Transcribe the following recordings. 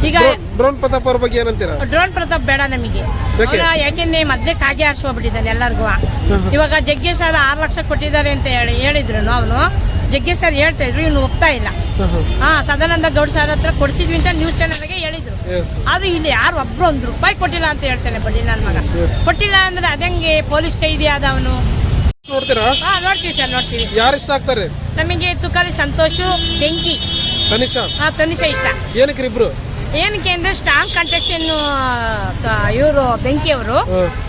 ಈಗ ಡ್ರೋನ್ ಪ್ರತಾಪ್ ಅವ್ರ ಬಗ್ಗೆ ಏನಂತೀರಾ? ಡ್ರೋನ್ ಪ್ರತಾಪ್ ಬೇಡ ನಮಗೆ. ಯಾಕೆಂದ್ರೆ ಮಧ್ಯೆ ಕಾಗೆ ಆರಿಸ್ಕೊಬಿಟ್ಟಿದ್ದಾನೆ ಎಲ್ಲರಿಗೂ. ಇವಾಗ ಜಗ್ಗೇಶ್ ಸರ್ 6 ಲಕ್ಷ ಕೊಟ್ಟಿದ್ದಾರೆ ಅಂತ ಹೇಳಿದ್ರು. ಅವನು ಜಗ್ಗೇಶ್ ಸರ್ ಹೇಳ್ತಾ ಇದ್ರು, ಇವ್ನು ಒಪ್ತಾ ಇಲ್ಲ. ಸದಾನಂದ ಗೌಡ ಸರ್ ಹತ್ರ ಕೊಡ್ಸಿದ್ವಿ ಅಂತ ನ್ಯೂಸ್ ಚಾನಲ್ಗೆ ಹೇಳಿದ್ರು. ಆದ್ರೆ ಇಲ್ಲಿ ಯಾರು ಒಬ್ರು ₹1 ಕೊಟ್ಟಿಲ್ಲ ಅಂತ ಹೇಳ್ತಾನೆ ಬಡ್ಡಿ ನನ್ನ ಮಗ. ಕೊಟ್ಟಿಲ್ಲ ಅಂದ್ರೆ ಅದಂಗೆ ಪೊಲೀಸ್ ಕೈದಿ ಆದ ಅವನು. ನೋಡ್ತೀರಾ? ನೋಡ್ತೀವಿ ಸರ್, ನೋಡ್ತೀವಿ. ಯಾರು ಇಷ್ಟ ಆಗ್ತಾರೆ ನಮಗೆ? ತುಕಾಲಿ ಸಂತೋಷ್, ಬೆಂಕಿ, ತನಿಷಾ ಇಷ್ಟ. ಏನಕ್ಕೆ ಇಬ್ರು? ಏನಕ್ಕೆ ಅಂದ್ರೆ ಸ್ಟ್ರಾಂಗ್ ಕಂಟೆಕ್ಷನ್ ಇವರು ಬೆಂಕಿ ಅವರು.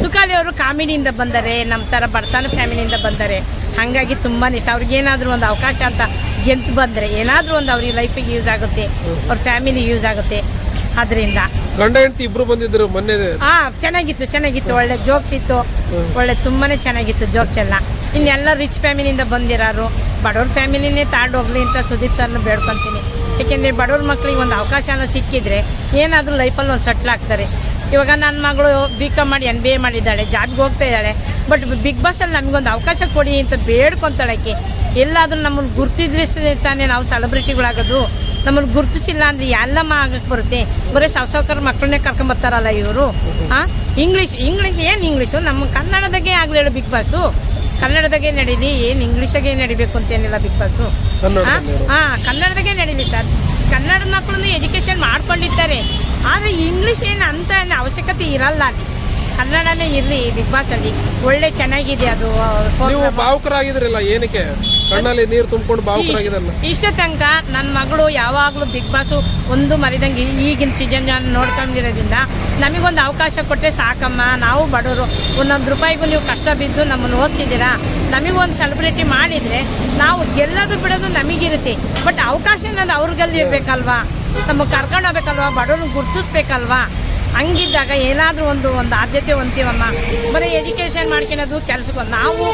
ತುಕಾಲಿ ಅವರು ಕಾಮಿಡಿಯಿಂದ ಬಂದರೆ, ನಮ್ಮ ತರ ಬಡತನ ಫ್ಯಾಮಿಲಿಯಿಂದ ಬಂದರೆ, ಹಾಗಾಗಿ ತುಂಬಾ ಇಷ್ಟ. ಅವ್ರಿಗೆ ಏನಾದರೂ ಒಂದು ಅವಕಾಶ ಅಂತ ಗೆದ್ದು ಬಂದರೆ ಏನಾದರೂ ಒಂದು ಅವ್ರಿಗೆ ಲೈಫಿಗೆ ಯೂಸ್ ಆಗುತ್ತೆ, ಅವ್ರ ಫ್ಯಾಮಿಲಿ ಯೂಸ್ ಆಗುತ್ತೆ. ಅದರಿಂದ ಗಂಡ ಹೆಂಡತಿ ಇಬ್ರು ಬಂದಿದ್ರು ಮೊನ್ನೆ. ಚೆನ್ನಾಗಿತ್ತು. ಒಳ್ಳೆ ಜೋಕ್ಸ್ ಇತ್ತು, ಒಳ್ಳೆ ತುಂಬಾನೇ ಚೆನ್ನಾಗಿತ್ತು ಜೋಕ್ಸ್ ಎಲ್ಲ. ಇನ್ನೆಲ್ಲ ರಿಚ್ ಫ್ಯಾಮಿಲಿಯಿಂದ ಬಂದಿರೋರು, ಬಡವ್ರ ಫ್ಯಾಮಿಲಿನೇ ತಾಂಡೋಗ್ಲಿ ಅಂತ ಸುದೀಪ್ ಸರ್ನ ಬೇಡ್ಕೊತೀನಿ. ಏಕೆಂದರೆ ಬಡವ್ರ ಮಕ್ಳಿಗೆ ಒಂದು ಅವಕಾಶನ ಸಿಕ್ಕಿದ್ರೆ ಏನಾದರೂ ಲೈಫಲ್ಲಿ ಒಂದು ಸೆಟ್ಲ್ ಆಗ್ತಾರೆ. ಇವಾಗ ನನ್ನ ಮಗಳು BCom ಮಾಡಿ MBA ಮಾಡಿದ್ದಾಳೆ, ಜಾಬ್ಗೆ ಹೋಗ್ತಾ ಇದ್ದಾಳೆ. ಬಟ್ ಬಿಗ್ ಬಾಸಲ್ಲಿ ನಮಗೊಂದು ಅವಕಾಶ ಕೊಡಿ ಅಂತ ಬೇಡ್ಕೊತಾಳಕ್ಕೆ. ಎಲ್ಲಾದರೂ ನಮ್ಮನ್ನು ಗುರ್ತಿದ್ರೆ ತಾನೇ ನಾವು ಸೆಲೆಬ್ರಿಟಿಗಳಾಗೋದು. ನಮ್ಮನ್ನು ಗುರುತಿಸಿಲ್ಲ ಅಂದರೆ ಎಲ್ಲಮ್ಮ ಆಗಕ್ಕೆ ಬರುತ್ತೆ. ಬರೀ ಸಾವ್ಸಾವ್ಕಾರ ಮಕ್ಕಳನ್ನೇ ಕರ್ಕೊಂಬರ್ತಾರಲ್ಲ ಇವರು. ಇಂಗ್ಲೀಷ್ ಏನು ಇಂಗ್ಲೀಷು? ನಮ್ಮ ಕನ್ನಡದಾಗೆ ಆಗಲಿ ಹೇಳು ಬಿಗ್ ಬಾಸು. ಕನ್ನಡದಾಗೆ ನಡೀಲಿ, ಏನು ಇಂಗ್ಲೀಷಾಗೆ ನಡಿಬೇಕು ಅಂತೇನಿಲ್ಲ ಬಿಗ್ ಬಾಸು. ಕನ್ನಡದಾಗೆ ನಡೀಲಿ ಸರ್. ಕನ್ನಡ ಮಕ್ಕಳನ್ನು ಎಜುಕೇಷನ್ ಮಾಡ್ಕೊಂಡಿರ್ತಾರೆ, ಆದರೆ ಇಂಗ್ಲೀಷ್ ಏನು ಅಂತ ಅವಶ್ಯಕತೆ ಇರಲ್ಲ. ಕನ್ನಡನೇ ಇರಲಿ ಬಿಗ್ ಬಾಸಲ್ಲಿ. ಒಳ್ಳೆ ಚೆನ್ನಾಗಿದೆ ಅದು. ನೀವು ಭಾವುಕರಾಗಿದ್ರಲ್ಲ, ಏನಕ್ಕೆ ಕಣ್ಣಲ್ಲಿ ನೀರು ತುಂಬಿಕೊಂಡು ಭಾವುಕರಾಗಿದ್ರಲ್ಲ? ಇಷ್ಟ ತನಕ ನನ್ನ ಮಗಳು ಯಾವಾಗಲೂ ಬಿಗ್ ಬಾಸು ಒಂದು ಮರಿದಂಗೆ ಈಗಿನ ಸೀಸನ್ ನೋಡ್ಕೊಂಡಿರೋದ್ರಿಂದ ನಮಗೊಂದು ಅವಕಾಶ ಕೊಟ್ಟರೆ ಸಾಕಮ್ಮ. ನಾವು ಬಡವರು, ₹1 ನೀವು ಕಷ್ಟ ಬಿದ್ದು ನಮ್ಮನ್ನು ಓದಿಸಿದ್ದೀರಾ. ನಮಗೊಂದು ಸೆಲೆಬ್ರಿಟಿ ಮಾಡಿದರೆ ನಾವು ಗೆಲ್ಲೋದು ಬಿಡೋದು ನಮಗಿರುತ್ತೆ. ಬಟ್ ಅವಕಾಶ ಅನ್ನೋದು ಅವ್ರಿಗಲ್ಲಿ ಇರಬೇಕಲ್ವಾ, ನಮಗೆ ಕರ್ಕೊಂಡು ಹೋಗ್ಬೇಕಲ್ವಾ, ಬಡವ್ರನ್ನ ಗುರ್ತಿಸ್ಬೇಕಲ್ವಾ. ಹಂಗಿದ್ದಾಗ ಏನಾದರೂ ಒಂದು ಆದ್ಯತೆ ಹೊಂತೀವಮ್ಮ. ಬರೀ ಎಜುಕೇಷನ್ ಮಾಡ್ಕೊಳ್ಳೋದು ಕೆಲಸಕ್ಕೆ. ನಾವು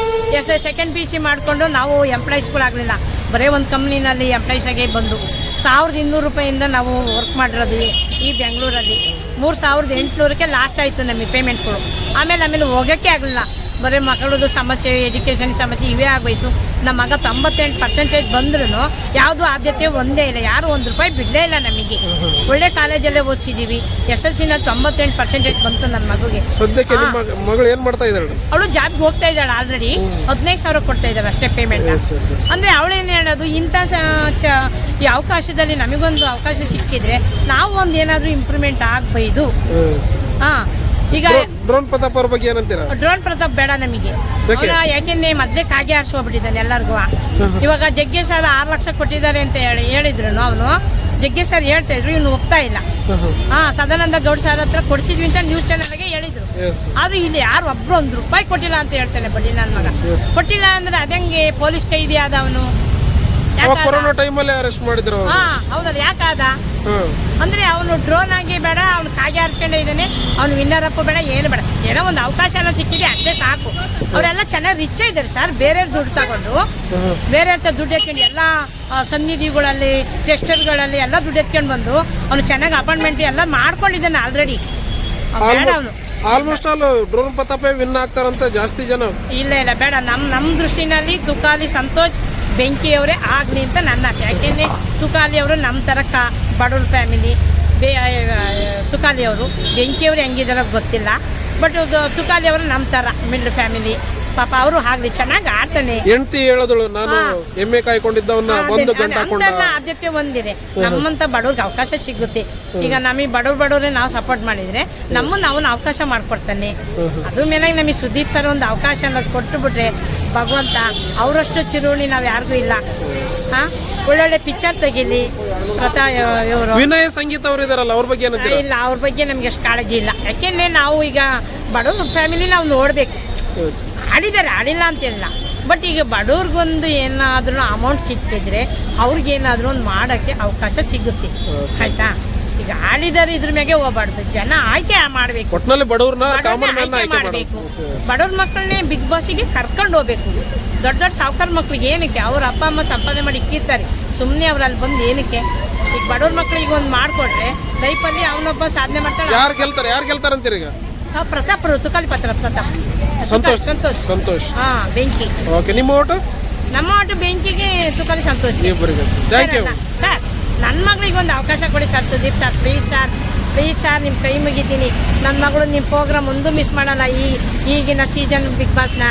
ಸೆಕೆಂಡ್ PUC ಮಾಡಿಕೊಂಡು ನಾವು ಎಂಪ್ಲಾಯೀಸ್ಗಳಾಗಲಿಲ್ಲ, ಬರೀ ಒಂದು ಕಂಪ್ನಿನಲ್ಲಿ ಎಂಪ್ಲಾಯೀಸಾಗೆ ಬಂದು ₹1200 ನಾವು ವರ್ಕ್ ಮಾಡಿರೋದು ಈ ಬೆಂಗಳೂರಲ್ಲಿ. 3800ಕ್ಕೆ ಲಾಸ್ಟ್ ಆಯಿತು ನಮಗೆ ಪೇಮೆಂಟ್ಗಳು. ಆಮೇಲೆ ಹೋಗೋಕ್ಕೆ ಆಗಲಿಲ್ಲ. ಬರೀ ಮಕ್ಕಳದ್ದು ಸಮಸ್ಯೆ, ಎಜುಕೇಷನ್ ಸಮಸ್ಯೆ ಇವೇ ಆಗೋಯ್ತು. ನಮ್ಮ ಮಗ 98% ಬಂದ್ರೂ ಯಾವುದೂ ಆದ್ಯತೆ ಒಂದೇ ಇಲ್ಲ. ಯಾರು ₹1 ಬಿಡಲೇ ಇಲ್ಲ ನಮಗೆ. ಒಳ್ಳೆ ಕಾಲೇಜಲ್ಲೇ ಓದಿಸಿದ್ದೀವಿ. SSLCನಲ್ಲಿ 98% ಬಂತು ನನ್ನ ಮಗುಗೆ. ಸದ್ಯಕ್ಕೆ ನಿಮ್ಮ ಮಗಳು ಏನು ಮಾಡ್ತಾ ಇದ್ದಾಳೆ? ಅವಳು ಜಾಬ್ಗೆ ಹೋಗ್ತಾ ಇದ್ದಾಳೆ. ಆಲ್ರೆಡಿ 15,000 ಕೊಡ್ತಾ ಇದ್ದಾವೆ ಅಷ್ಟೇ ಪೇಮೆಂಟ್. ಅಂದರೆ ಅವಳೇನು ಹೇಳೋದು, ಇಂಥ ಈ ಅವಕಾಶದಲ್ಲಿ ನಮಗೊಂದು ಅವಕಾಶ ಸಿಕ್ಕಿದ್ರೆ ನಾವು ಒಂದು ಏನಾದರೂ ಇಂಪ್ರೂವ್ಮೆಂಟ್ ಆಗಬಹುದು. ಈಗ ಡ್ರೋನ್ ಪ್ರತಾಪ್ ಅವ್ರ ಬಗ್ಗೆ ಏನಂತೀರಾ? ಡ್ರೋನ್ ಪ್ರತಾಪ್ ಬೇಡ ನಮಗೆ. ಯಾಕೆಂದ್ರೆ ಮಧ್ಯೆ ಕಾಗೆ ಆರಿಸ್ಕೊಬಿಟ್ಟಿದ್ದಾನೆ ಎಲ್ಲರಿಗೂ. ಇವಾಗ ಜಗ್ಗೇಶ್ ಸರ್ 6 ಲಕ್ಷ ಕೊಟ್ಟಿದ್ದಾರೆ ಅಂತ ಹೇಳಿದ್ರು. ಅವನು ಜಗ್ಗೇಶ್ ಸರ್ ಹೇಳ್ತಾ ಇದ್ರು, ಇವ್ನು ಒಪ್ತಾ ಇಲ್ಲ. ಸದಾನಂದ ಗೌಡ ಸರ್ ಹತ್ರ ಕೊಡ್ಸಿದ್ವಿ ಅಂತ ನ್ಯೂಸ್ ಚಾನಲ್ಗೆ ಹೇಳಿದ್ರು. ಆದ್ರೆ ಇಲ್ಲಿ ಯಾರು ಒಬ್ರು ₹1 ಕೊಟ್ಟಿಲ್ಲ ಅಂತ ಹೇಳ್ತಾನೆ ಬಡ್ಡಿ ನನ್ನ ಮಗ. ಕೊಟ್ಟಿಲ್ಲ ಅಂದ್ರೆ ಅದಂಗೆ ಪೊಲೀಸ್ ಕೈದಿ ಆದ ಅವನು. ಕೊರೋನಾ ಟೈಮಲ್ಲಿ ಅರೆಸ್ಟ್ ಮಾಡಿದ್ರು. ಹೌದಲ್ಲ, ಯಾಕಾದ ಅಂದ್ರೆ ಅವನು ಡ್ರೋನ್ ಆಗಿ ಬೇಡ, ಅವ್ನು ಕಾಗೆ ಆರಿಸ್ಕೊಂಡೇ ಇದ್ದಾನೆ. ಅವ್ನು ವಿನ್ನರ್ ಅಪ್ ಬೇಡ, ಏನು ಬೇಡ, ಏನೋ ಒಂದು ಅವಕಾಶ ಎಲ್ಲ ಸಿಕ್ಕಿದೆ ಅಷ್ಟೇ ಸಾಕು. ಅವರೆಲ್ಲ ಚೆನ್ನಾಗಿ ರಿಚ್ ಇದ್ದಾರೆ ಸರ್. ಬೇರೆ ದುಡ್ಡು ತಗೊಂಡು ಬೇರೆ ಅಂತ ದುಡ್ಡು ಎತ್ಕೊಂಡು ಎಲ್ಲ ಸನ್ನಿಧಿಗಳಲ್ಲಿ, ಟೆಸ್ಟರ್ಗಳಲ್ಲಿ ಎಲ್ಲ ದುಡ್ಡು ಎತ್ಕೊಂಡು ಬಂದು ಅವನು ಚೆನ್ನಾಗಿ ಅಪಾಯಿಂಟ್ಮೆಂಟ್ ಎಲ್ಲ ಮಾಡ್ಕೊಂಡಿದ್ದಾನೆ ಆಲ್ರೆಡಿ. ಬೇಡ ಅವನು. ಆಲ್ಮೋಸ್ಟ್ ಆಲ್ ಡ್ರೋನ್ ಪ್ರತಾಪೇ ವಿನ್ ಆಗ್ತಾರಂತ ಜಾಸ್ತಿ ಜನ. ಇಲ್ಲ ಬೇಡ. ನಮ್ಮ ದೃಷ್ಟಿನಲ್ಲಿ ತುಕಾಲಿ ಸಂತೋಷ್, ಬೆಂಕಿಯವರೇ ಆಗಲಿ ಅಂತ ನನ್ನ ಆಸೆ. ಯಾಕೆಂದರೆ ತುಕಾಲಿ ಅವರು ನಮ್ಮ ಥರ ಬಡವ್ರ ಫ್ಯಾಮಿಲಿ. ತುಕಾಲಿ ಅವರು, ಬೆಂಕಿಯವರು ಹೆಂಗಿದಾರೋ ಗೊತ್ತಿಲ್ಲ. ಬಟ್ ತುಕಾಲಿ ಅವರು ನಮ್ಮ ಥರ ಮಿಡ್ಲ್ ಫ್ಯಾಮಿಲಿ. ಪಾಪ ಅವರು ಆಗಲಿ, ಚೆನ್ನಾಗಿ ಆಡ್ತಾನೆ. ಹೆಂಡತಿ ಹೇಳಿದಳು, ನಾನು ಎಮ್ಮೆ ಕಾಯ್ಕೊಂಡಿದ್ದವನ್ನ ಒಂದು ಗಂಟೆ ಆದ್ಯತೆ ಹೊಂದಿದೆ. ನಮ್ಮಂತ ಬಡವ್ರಿಗೆ ಅವಕಾಶ ಸಿಗುತ್ತೆ. ಈಗ ನಮಗೆ ಬಡವ್ರೆ ನಾವು ಸಪೋರ್ಟ್ ಮಾಡಿದ್ರೆ ನಮ್ಮನ್ನು ಅವನು ಅವಕಾಶ ಮಾಡಿಕೊಡ್ತಾನೆ. ಅದ್ರ ಮೇಲೆ ನಮಗೆ ಸುದೀಪ್ ಸರ್ ಒಂದು ಅವಕಾಶ ಕೊಟ್ಟು ಬಿಟ್ರೆ ಭಗವಂತ, ಅವರಷ್ಟು ಚಿರುಣಿ ನಾವು ಯಾರಿಗೂ ಇಲ್ಲ. ಒಳ್ಳೊಳ್ಳೆ ಪಿಕ್ಚರ್ ತೆಗೀಲಿ. ಇವರು ವಿನಯ ಸಂಗೀತ ಅವರು ಇದಾರಲ್ಲ, ಅವ್ರ ಬಗ್ಗೆ ಇಲ್ಲ, ಅವ್ರ ಬಗ್ಗೆ ನಮ್ಗೆ ಅಷ್ಟು ಕಾಳಜಿ ಇಲ್ಲ. ಯಾಕೆಂದ್ರೆ ನಾವು ಈಗ ಬಡವ್ರ ಫ್ಯಾಮಿಲಿ ನಾವು ನೋಡಬೇಕು. ಆಡಿಲ್ಲ ಅಂತೇನಿಲ್ಲ. ಬಟ್ ಈಗ ಬಡವ್ರಿಗೊಂದು ಏನಾದ್ರೂ ಅಮೌಂಟ್ ಸಿಕ್ಕಿದ್ರೆ ಅವ್ರಿಗೇನಾದ್ರೂ ಒಂದು ಮಾಡೋಕ್ಕೆ ಅವಕಾಶ ಸಿಗುತ್ತೆ. ಆಯ್ತಾ? ಈಗ ಆಡಿದರೆ ಇದ್ರ ಮ್ಯಾಗೆ ಹೋಗ್ಬಾರ್ದು, ಜನ ಆಯ್ಕೆ ಮಾಡಬೇಕು. ಮಾಡಬೇಕು. ಬಡವ್ರ ಮಕ್ಕಳನ್ನೇ ಬಿಗ್ ಬಾಸಿಗೆ ಕರ್ಕೊಂಡು ಹೋಗ್ಬೇಕು. ದೊಡ್ಡ ಸಾವುಕಾರ ಮಕ್ಳಿಗೆ ಏನಕ್ಕೆ? ಅವ್ರ ಅಪ್ಪ ಅಮ್ಮ ಸಂಪಾದನೆ ಮಾಡಿ ಇಕ್ಕಿರ್ತಾರೆ, ಸುಮ್ಮನೆ ಅವ್ರು ಅಲ್ಲಿ ಬಂದು ಏನಕ್ಕೆ? ಈಗ ಬಡವ್ರ ಮಕ್ಳಿಗೆ ಒಂದು ಮಾಡಿಕೊಟ್ರೆ ಲೈಫಲ್ಲಿ ಅವನೊಬ್ಬ ಸಾಧನೆ ಮಾಡ್ತಾನೆ. ಯಾರು ಗೆಲ್ತಾರೆ ಅಂತೀರಿ? ಈಗ ಪ್ರತಾಪ್, ತುಕಾಲಿ ಪ್ರತಾಪ್. ಸಂತೋಷ್. ಬೆಂಕಿ. ಓಕೆ, ನಿಮ್ಮ ಓಟು? ನಮ್ಮ ಓಟು ಬೆಂಕಿಗೆ, Tukali Santosh. Thank you sir. ನನ್ನ ಮಗಳಿಗೆ ಒಂದು ಅವಕಾಶ ಕೊಡಿ sir. Sudeep sir, please sir ನಿಮ್ಮ ಕೈ ಮುಗಿತೀನಿ. ನನ್ನ ಮಗಳು ನಿಮ್ಮ ಪ್ರೋಗ್ರಾಮ್ ಒಂದು ಮಿಸ್ ಮಾಡಲ್ಲ. ಈಗಿನ ಸೀಸನ್ ಬಿಗ್ ಬಾಸ್ನ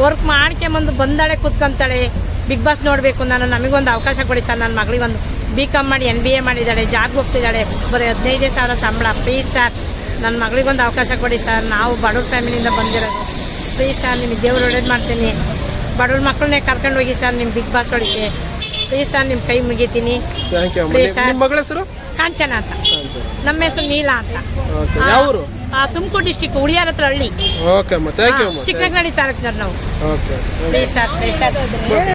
ವರ್ಕ್ ಮಾಡ್ಕೊಂಬಂದು ಬಂದಾಳೆ ಕೂತ್ಕೊಂತಾಳೆ. ಬಿಗ್ ಬಾಸ್ ನೋಡಬೇಕು ನಾನು, ನಮಗೊಂದು ಅವಕಾಶ ಕೊಡಿ ಸರ್. ನನ್ನ ಮಗಳಿಗೆ ಒಂದು BCom ಮಾಡಿ MBA ಮಾಡಿದ್ದಾಳೆ, ಜಾಬ್ಗೆ ಹೋಗ್ತಿದ್ದಾಳೆ, ಬರೀ 15,000 ಸಂಬಳ. ಪ್ಲೀಸ್ ಸರ್ ನನ್ನ ಮಗಳಿಗೊಂದು ಅವಕಾಶ ಕೊಡಿ ಸರ್. ನಾವು ಬಡವ್ರ ಫ್ಯಾಮಿಲಿಯಿಂದ ಬಂದಿರೋದು. ಪ್ಲೀಸ್ ಸರ್ ನಿಮಗೆ ದೇವ್ರು ಒಳ್ಳೇದು ಮಾಡ್ತೀನಿ. ಬಡವ್ರ ಮಕ್ಕಳನ್ನೇ ಕರ್ಕೊಂಡು ಹೋಗಿ ಸರ್ ನಿಮ್ಮ ಬಿಗ್ ಬಾಸ್ ಒಳಗೆ. ಪ್ಲೀಸ್ ಸರ್ ನಿಮ್ಮ ಕೈ ಮುಗಿತೀನಿ. Thank you. Please sir. ನಿಮ್ಮ ಮಗಳ ಹೆಸರು? ಕಾಂಚನ ಅಂತ. ನಮ್ಮ ಹೆಸರು ನೀಲಾ ಅಂತ. ಯಾವ ಊರು? ತುಮಕೂರು ಡಿಸ್ಟಿಕ್ ಉಳಿಯಾರ ಹತ್ರ ಹಳ್ಳಿ. ಓಕೆ ಅಮ್ಮ, ಥ್ಯಾಂಕ್ ಯು ಅಮ್ಮ. ಚಿಕ್ಕನಗಡಿ ತಾಲೂಕಿನವ್ರು ನಾವು. ಓಕೆ. Please sir